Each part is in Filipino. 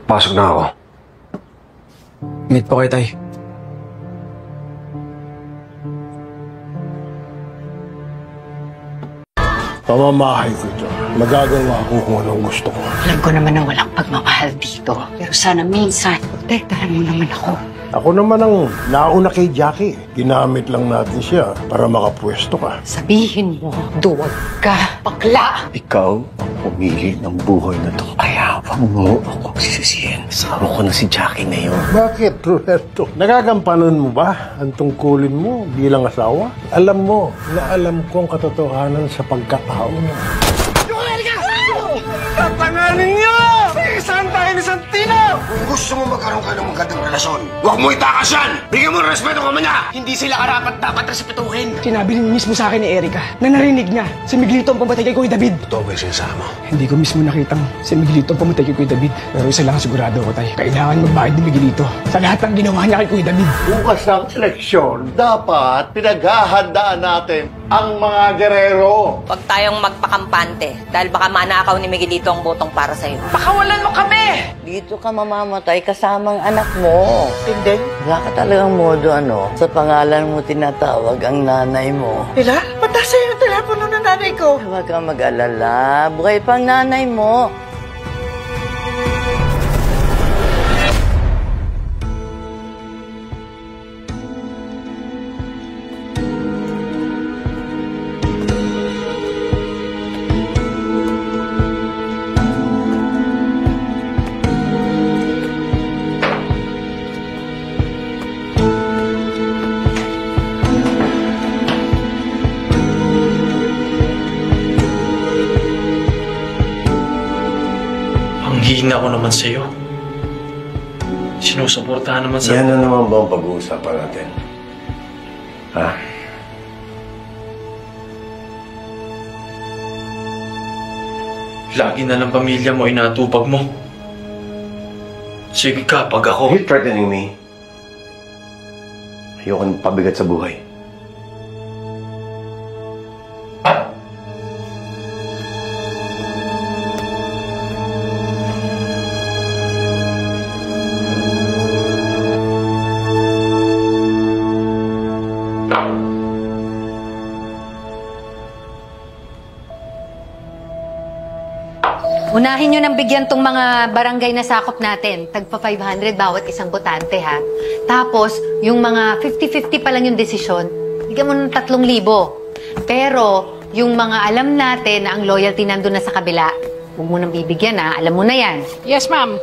Pasok na ako. Meet po kayo, Tay. Pamamahay ko ito. Magagawa ko kung anong gusto ko. Alam ko naman na walang pagmamahal dito. Pero sana minsan, protektahan mo naman ako. Ako naman ang nauna kay Jackie. Ginamit lang natin siya para makapwesto ka. Sabihin mo, duwag ka, bakla! Ikaw ang pumili ng buhay na to. Kaya wag mo akong sisisihin. Kasama ko na si Jackie ngayon. Bakit, Roberto? Nagagampanan mo ba ang tungkulin mo bilang asawa? Alam mo na alam ko ang katotohanan sa pagkatao mo. Tatanganin niyo! Saan tayo ni Santino? Kung gusto mo magkaroon ka ng magandang relasyon, huwag mo itakas yan! Bigyan mo ng respeto ka man niya! Hindi sila karapat-dapat respetuhin! Sinabi rin mismo sa akin ni Erica na narinig niya si Miguelito ang pumatay kay Kuya David. Ito ba yung sinasama? Hindi ko mismo nakitang si Miguelito ang pumatay kay Kuya David. Pero isa lang sigurado ako, Tay. Kailangan magbayad ni Miguelito sa lahat ng ginawa niya kay Kuya David. Bukas ng eleksyon, dapat pinaghahandaan natin ang mga gerero. Huwag tayong magpakampante dahil baka manakaw ni Miguelito ang botong para sa'yo. Pakawalan mo kami! Dito ka mamamatay kasamang anak mo. Hindi. Wala ka talagang modo, sa pangalan mo tinatawag ang nanay mo. Pila? Pata sa'yo yung telepono ng nanay ko. Huwag kang mag-alala. Buhay pang nanay mo. Hihina ko naman sa'yo. Sinusuportahan naman sa... Yan na naman ba ang pag-uusapan natin? Ha? Lagi na lang pamilya mo inatupag mo. Sige ka, pag ako... Are you threatening me? Ayoko nang pabigat sa buhay. Unahin nyo nang bigyan tong mga barangay na sakop natin. Tagpa 500 bawat isang botante, ha? Tapos, yung mga 50-50 pa lang yung desisyon, bigyan mo ng 3,000. Pero, yung mga alam natin na ang loyalty nandun na sa kabila, huwag mo nang bibigyan, ha? Alam mo na yan. Yes, ma'am.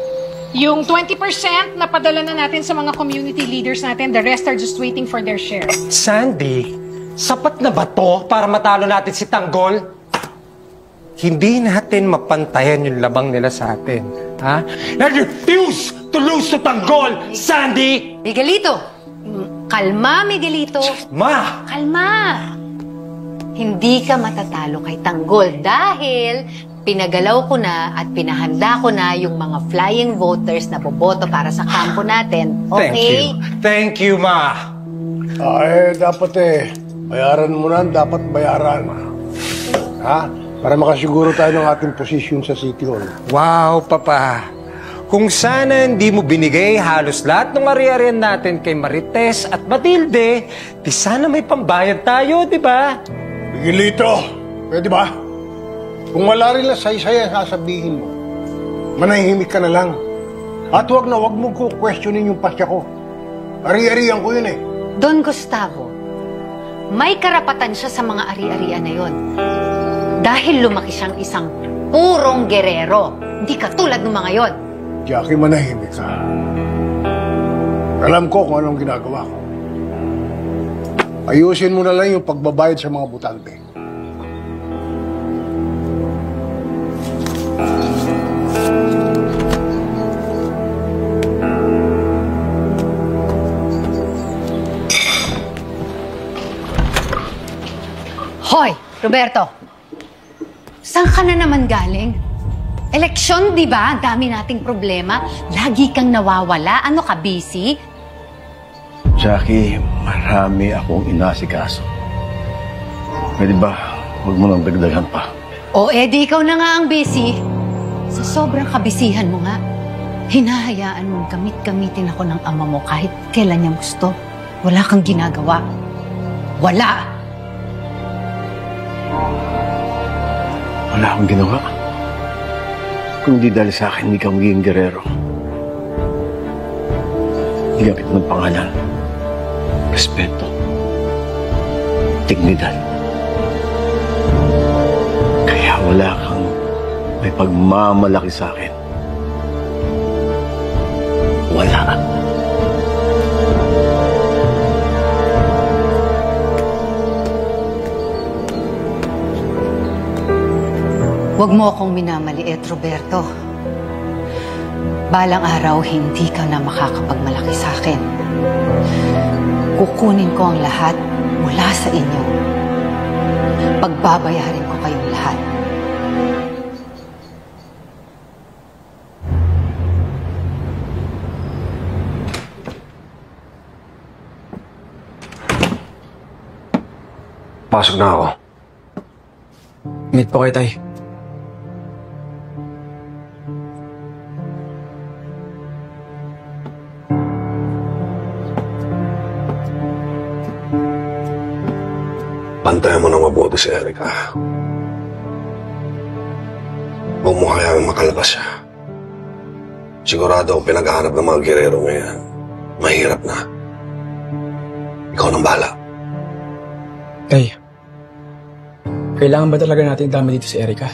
Yung 20% na padala na natin sa mga community leaders natin, the rest are just waiting for their share. Sandy, sapat na ba to para matalo natin si Tanggol? Hindi natin mapantayan yung labang nila sa atin. Ha? I refuse to lose to Tanggol, Sandy! Miguelito! Kalma, Miguelito! Ma! Kalma! Hindi ka matatalo kay Tanggol dahil pinagalaw ko na at pinahanda ko na yung mga flying voters na boboto para sa kampo natin. Okay? Thank you, Ma! Dapat bayaran mo na, dapat bayaran. Ha? Para makasiguro tayo ng ating posisyon sa City Hall. Wow, Papa. Kung sana hindi mo binigay halos lahat ng ari-arian natin kay Marites at Matilde, di sana may pambayad tayo, di ba? Miguelito, pwede ba? Kung wala rin lang say-say ang sasabihin mo, manahimik ka na lang. At wag mo ko questionin yung pasya ko. Ari-arian ko yun Don Gustavo, may karapatan siya sa mga ari-arian na yun. Dahil lumaki siyang isang purong gerero. Hindi katulad ng mga yon. Jackie, manahimik ka. Alam ko kung anong ginagawa ko. Ayusin mo na lang yung pagbabayad sa mga butante. Hoy, Roberto! Saan ka na naman galing? Eleksyon, di ba? Dami nating problema. Lagi kang nawawala. Ano ka, busy? Jackie, marami akong inasikaso. Pwede ba, huwag mo nang dagdagan pa? O, edi ikaw na nga ang busy. Sa sobrang kabisihan mo nga, Hinahayaan mong gamit-gamitin ako ng ama mo kahit kailan niya gusto. Wala kang ginagawa. Wala! Wala akong ginawa. Kung di dahil sa akin, hindi ka magiging gerero. Bigyan kita ng pangalan. Respeto. Dignidad. Kaya wala kang may pagmamalaki sa akin. Wala. Huwag mo akong minamaliit, Roberto. Balang araw, hindi ka na makakapagmalaki sa akin. Kukunin ko ang lahat mula sa inyo. Pagbabayarin ko kayong lahat. Pasok na ako. Meet po kayo, Tay. Bantayan mo ng mabuti si Erica. Huwag mo hayaan makalabas siya. Sigurado ang pinaghahanap ng mga gerero ngayon. Mahirap na. Ikaw nang bahala. Tay, kailangan ba talaga natin tama dito si Erica?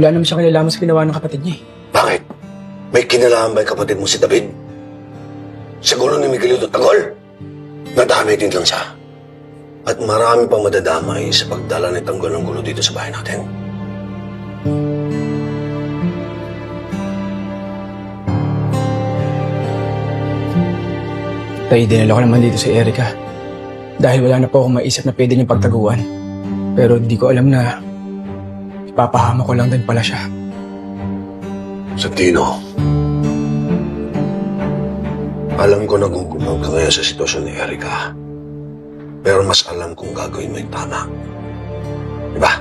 Wala naman siya kinalaman sa ginawa ng kapatid niya. Bakit? May kinalaman ba yung kapatid mo si David? Siguro ni Miguelito Tanggol? Nadamay din lang siya. At marami pang madadamay sa pagdala ni Tanggol ng gulo dito sa bahay natin. Tay, dinala ko naman dito si Erica. Dahil wala na po akong maisip na pwede niyang pagtaguan. Pero di ko alam na ipapahama ko lang din pala siya. Santino, alam ko nagugulang ka ngayon sa sitwasyon ni Erica. Pero mas alam kong gagawin mo yung tama. Diba?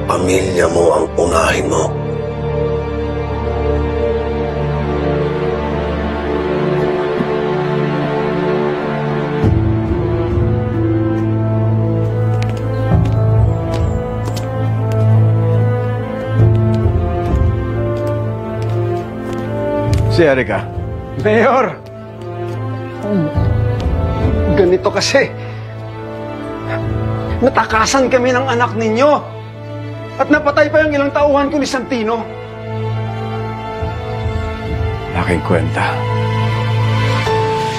Pamilya mo ang unahin mo. Si Erica. Mayor! Ganito kasi. Natakasan kami ng anak ninyo. At napatay pa yung ilang tauhan ko ni Santino. Laking kwenta.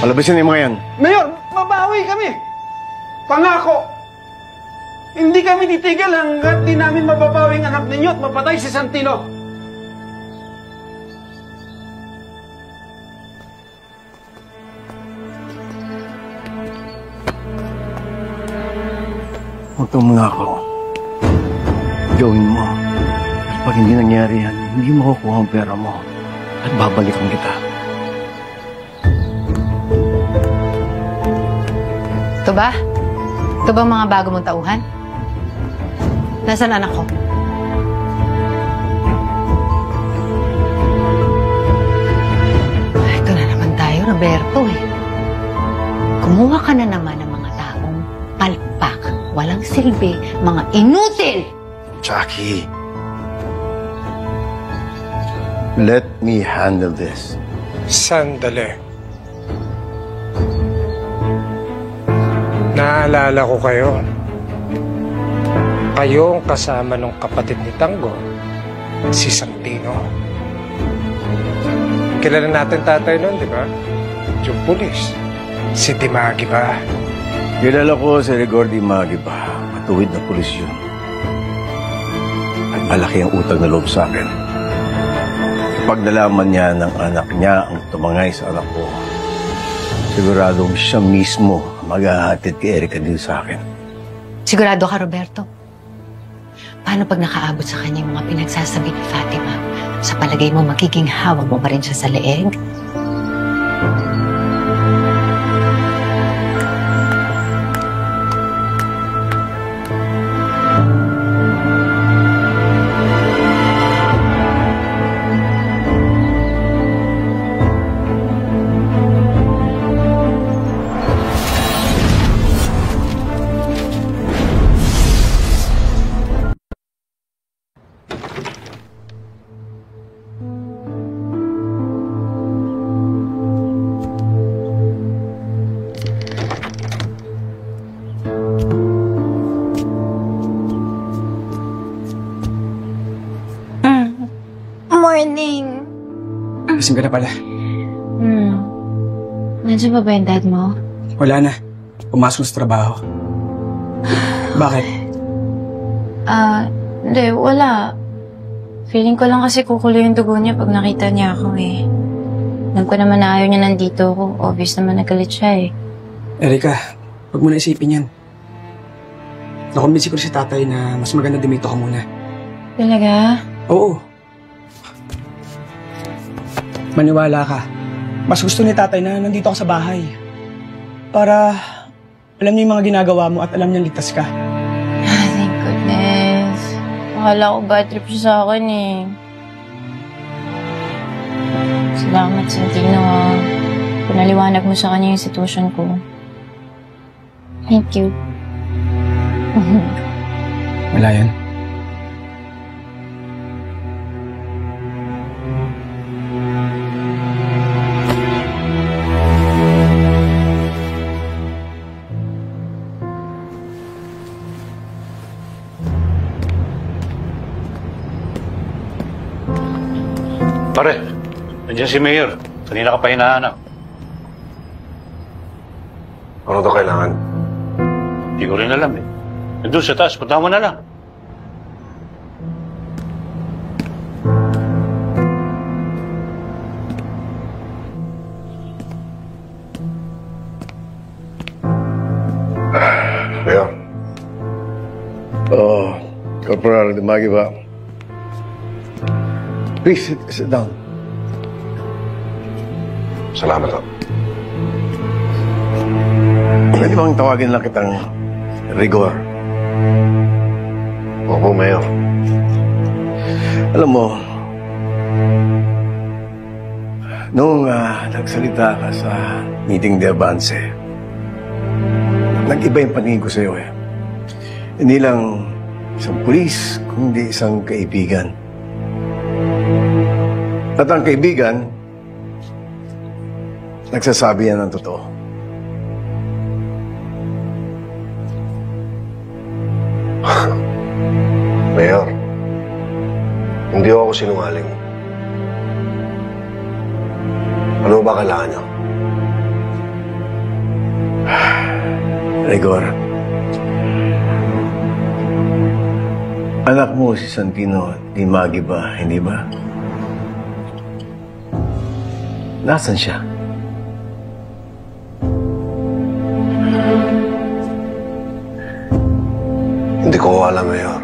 Palabasin niyo yung mga yan. Mayor, mabawi kami. Pangako. Hindi kami titigil hanggat di namin mababawi ang anak ninyo at mapatay si Santino. Huwag kang mangako. Gawin mo. At pag hindi nangyari yan, hindi mo makukuha ang pera mo. At babalikan kita. Ito ba? Ito ba mga bago mong tauhan? Nasaan anak ko? Ito na naman tayo, Roberto eh. Kumuha ka na naman ng mga taong palpak, walang silbi, mga inutil! Jackie. Let me handle this. Sandali. Naalala ko kayo. Kayo ang kasama ng kapatid ni Tanggol, si Santino. Kilala natin tatay nun, di ba? Yung pulis. Si Dimagi ba? Kilala ko si Rigor Dimagi ba? Matuwid na pulis yun. At malaki ang utang na loob sa akin. Pag nalaman niya ng anak niya ang tumangay sa anak ko, siguradong siya mismo maghahatid kay Erica din sa akin. Sigurado ka, Roberto? Paano pag nakaabot sa kanya yung mga pinagsasabi ni Fatima? Sa palagay mo, magiging hawak mo pa rin siya sa leeg? morning. Lasing ka na pala. Nandiyan ba yung dad mo? Wala na. Pumasok na sa trabaho. Bakit? Hindi, wala. Feeling ko lang kasi kukulo yung dugo niya pag nakita niya ako eh. Alam ko naman na ayaw niya nandito ako. Obvious naman nagalit siya eh. Erika, huwag mo na isipin yan. Nakumbinsi ko si tatay na mas maganda dumito ka muna. Talaga? Oo. Maniwala ka. Mas gusto ni tatay na nandito ka sa bahay. Para alam niya yung mga ginagawa mo at alam niyang ligtas ka. Thank goodness. Akala ko bad trip siya sa akin eh. Salamat, Santino. Pinaliwanag mo sa kanya yung sitwasyon ko. Thank you. Wala yan. Pare, nandiyan si Mayor. Kanina ka pa hinahanap. Ano to kailangan? Hindi ko rin alam eh. Nandun sa taas, punta mo na lang. Mayor. Corporal Dimagi ba? Please, sit down. Salamat po. Pwede bang tawagin lang kitang Rigor? Opo, Mayor. Alam mo, nung nagsalita ka sa meeting de Avance, nag-iba yung paningin ko sa'yo eh. Hindi lang isang pulis, kundi isang kaibigan. At ang kaibigan, nagsasabi yan ng totoo. Mayor, hindi ako sinungaling. Ano ba kailangan niyo? Rigor, anak mo si Santino Dimagi ba, hindi ba? Nasaan siya? Hindi ko alam, Mayor.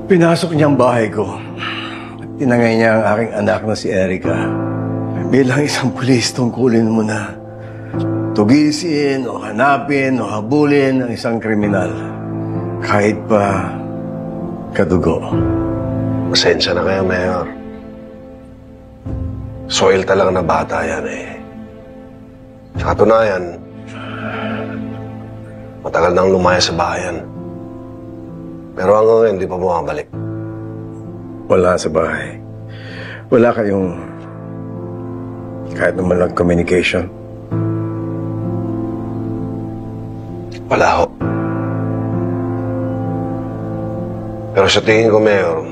Pinasok niya ang bahay ko. Tinangay niya ang aking anak na si Erika. Bilang isang pulis, tungkulin mo na tugisin o hanapin o habulin ang isang kriminal. Kahit pa kadugo. Pasensya na kayo, Mayor. Soil talaga na bata yan eh. Sa katunayan, matagal nang lumaya sa bayan. Pero hanggang ngayon, hindi pa bumabalik. Wala sa bahay. Wala kayong kahit naman lang communication. Wala ho. Pero sa tingin ko, Mayor,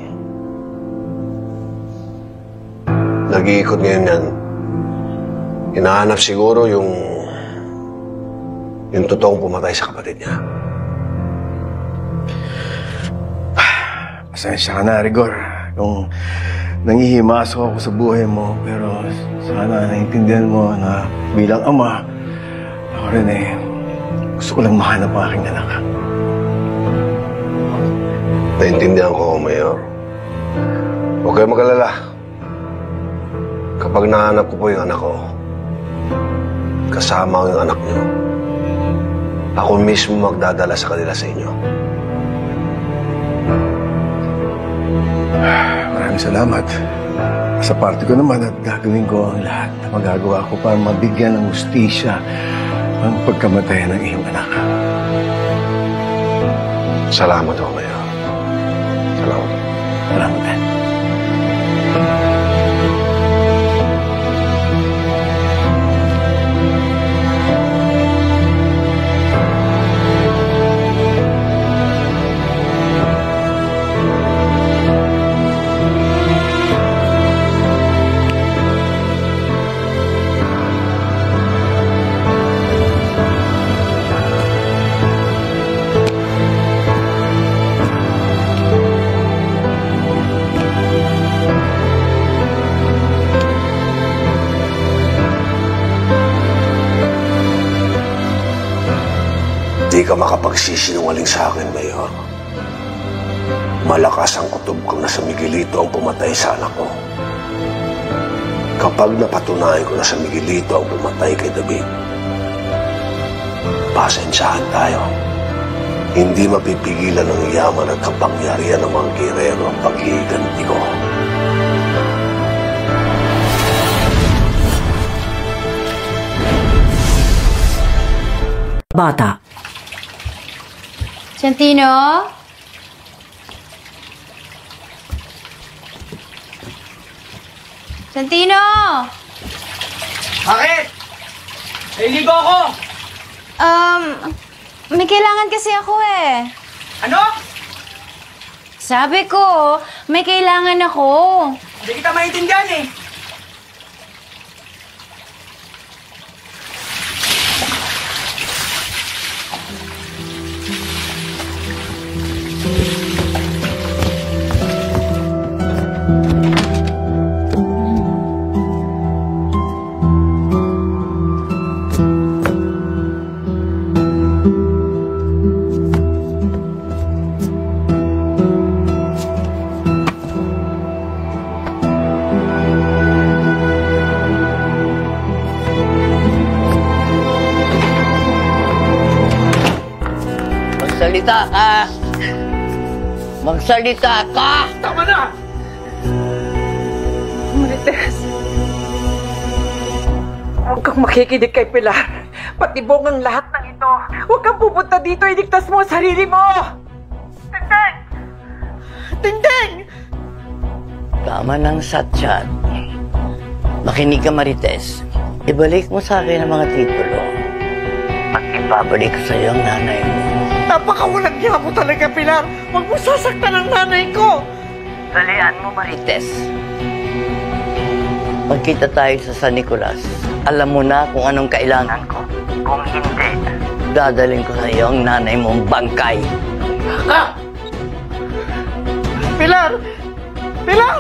nag-iikot ngayon yan. Hinahanap siguro yung totoong pumatay sa kapatid niya. Pasensya ka na, Rigor. Kung nangihimasok ako sa buhay mo, pero sana naintindihan mo na bilang ama, ako rin eh, gusto ko lang mahanap ang aking anak. Naintindihan ko, Mayor. Huwag kayo mag-alala. Kapag nahanap ko po yung anak ko, kasama ko yung anak niyo, ako mismo magdadala sa kanila sa inyo. Maraming salamat. Sa parte ko naman at gagawin ko ang lahat na magagawa ko para mabigyan ng hustisya ang pagkamatay ng iyong anak. Salamat ho, Mayor. Salamat. Salamat. ka makapagsisinungaling sa akin, Mayor. Malakas ang kutob ko na sa Miguelito ang pumatay sa anak ko. Kapag napatunayan ko na sa Miguelito ang pumatay kay David, pasensyahan tayo. Hindi mapipigilan ng yaman at kapangyarihan ng mga girero ang pag-iiganti ko. Bata. Santino? Santino! Bakit? Naliligo ako! May kailangan kasi ako eh. Ano? Sabi ko, may kailangan ako. Hindi kita maintindihan eh. Magsalita ka! Magsalita ka! Tama na! Marites, huwag kang makikinig kay Pilar. Patibong ang lahat ng ito. Huwag kang pupunta dito. Iligtas mo ang sarili mo! Tindeng! Tindeng! Tama ng satsat. Makinig ka, Marites. Ibalik mo sa akin ang mga titulo. At ibabalik ko sa iyo ang nanay mo. Napakawalang niya mo talaga, Pilar. Huwag mo sasaktan ang nanay ko. Dalian mo, Marites. Magkita tayo sa San Nicolas. Alam mo na kung anong kailangan ko. Kung hindi, dadaling ko sa iyo ang nanay mong bangkay. Ah! Pilar! Pilar!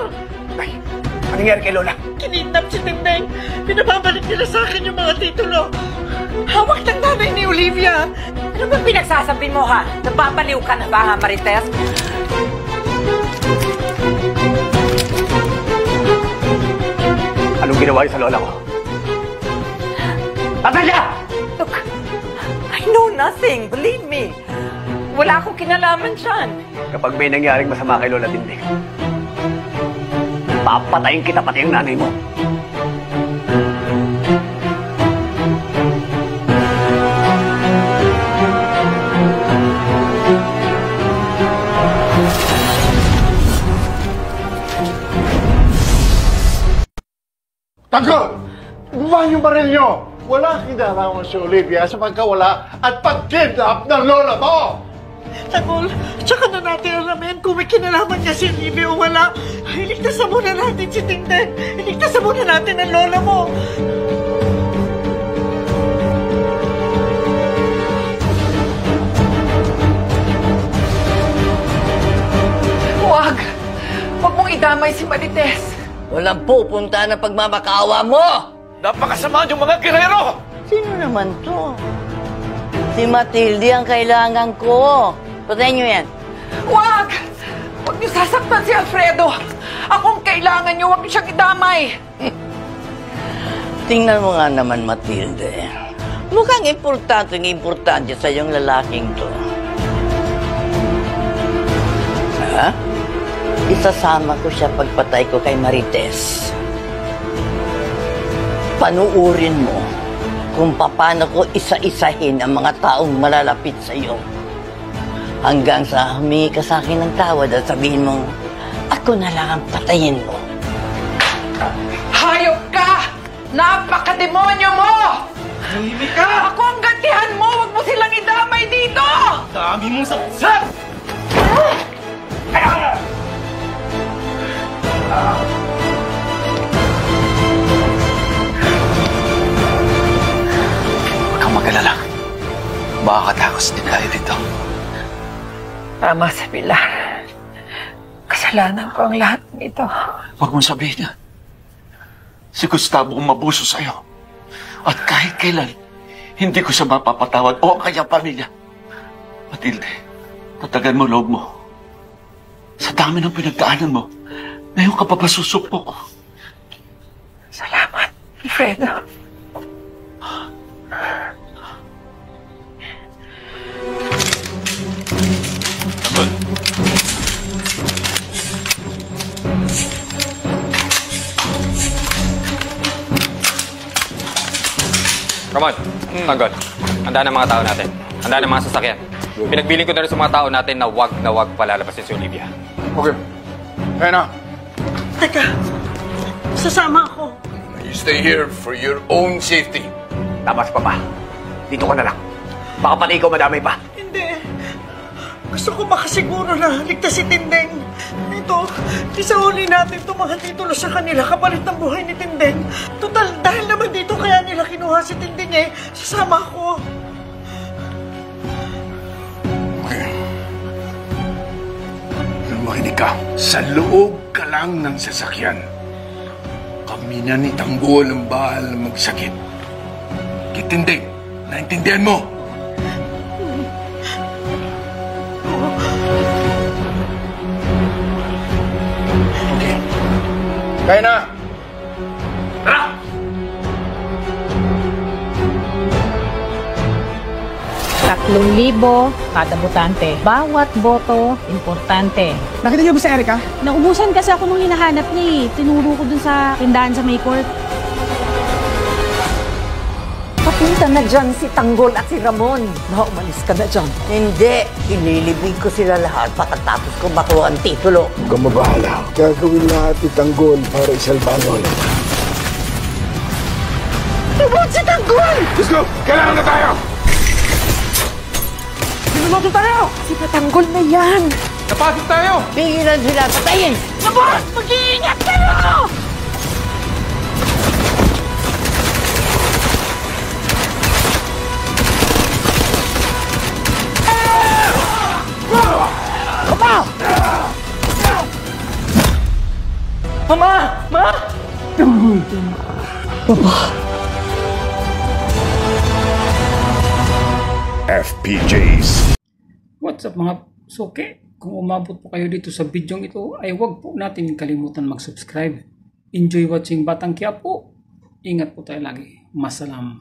Ay, anong nangyari kay Lola? Kinidnap si Tindeng. Pinababalik nila sa akin yung mga titulo. Hawak ng nanay ni Olivia. Ano ba pinagsasabi mo, ha? Napapaliw ka na ba, ha, Marites? Anong ginawa niyo sa lola ko? Amelia! Look, I know nothing. Believe me. Wala akong kinalaman dyan. Kapag may nangyaring masama kay Lola Tinding, papatayin kita pati yung nanay mo. Tanggol! Bumahan yung baril nyo! Wala kinalaman si Olivia sa pagkawala at pag-kidnap ng lola mo! Tanggol, tsaka na natin alamin kung may kinalaman niya si Olivia o wala. Iligtasan muna natin si Tindeng. Iligtasan muna natin ang lola mo. Huwag! Huwag mong idamay si Marites. Walang pupunta na pagmamakaawa mo! Napakasama yung mga girero! Sino naman to? Si Matilde ang kailangan ko. Patayin niyo yan. Huwag! Huwag niyo sasaktan si Alfredo. Akong kailangan niyo, huwag niyo siyang idamay. Tingnan mo nga naman, Matilde. Mukhang importante sa iyong lalaking to. Ha? Isasama ko siya pagpatay ko kay Marites. Panuurin mo kung paano ko isa-isahin ang mga taong malalapit sa iyo. Hanggang sa humingi ka sa akin ng tawad at sabihin mong, ako na lang ang patayin mo. Hayop ka! Napakademonyo mo! Himik ka! Ako ang gantihan mo! Huwag mo silang idamay dito! Dami mong sapsap! Huwag kang mag-alala. Makakatakos din tayo dito. Tama sa Pilar. Kasalanan ko ang lahat nito. Huwag mong sabihin yan. Si Gustavo ang mabuso sa'yo. At kahit kailan, hindi ko siya mapapatawad o ang kanyang pamilya. Matilde, tatagan mo loob mo. Sa dami ng pinagdaanan mo, ngayon ka pa ba susupok? Salamat, Alfredo. Come on, Tanggol. Handa na mga tao natin. Handa na mga sasakyan. Pinagbiling ko na rin sa mga tao natin na wag palalabasin si Olivia. Okay. Kaya na. Teka, sasama ako. You stay here for your own safety. Tamas pa ba? Dito ka na lang. Baka pati ikaw madamay pa. Hindi. Gusto ko makasiguro na ligtas si Tindeng. Ito, isauli natin itong mga titulo sa kanila kapalit ng buhay ni Tindeng. Total, dahil naman dito kaya nila kinuha si Tindeng eh. Sasama ko. Okay. Makinig ka. Sa loob ka lang ng sasakyan. Kami na ni Tanggol ang bahal na magsakit. Kitinding, naintindihan mo? Okay. Kaya na! Tara! ₱3,000 kada botante. Bawat boto, importante. Nakita niyo ba si Erica? Naubusan kasi ako nung hinahanap niya eh. Tinuro ko dun sa tindahan sa May Court. Papunta na dyan si Tanggol at si Ramon. Umalis ka na dyan. Hindi. Ililibig ko sila lahat pagkatapos ko makuha ang titulo. Huwag kang mabahala. Gagawin lahat ni Tanggol para isalbanol. Tibot si Tanggol! Let's go! Kailangan na tayo! Sinumoto tayo! Si Tanggol na yan! Napasok tayo! Pigilan sila, patayin! Labas! Mag-iingat kayo! Mama! Mama! Ma! Papa! FPJs. What's up mga suke? Kung umabot po kayo dito sa video ito, ay huwag po natin kalimutan mag-subscribe. Enjoy watching Batang Quiapo. Ingat po tayo lagi. Masalam.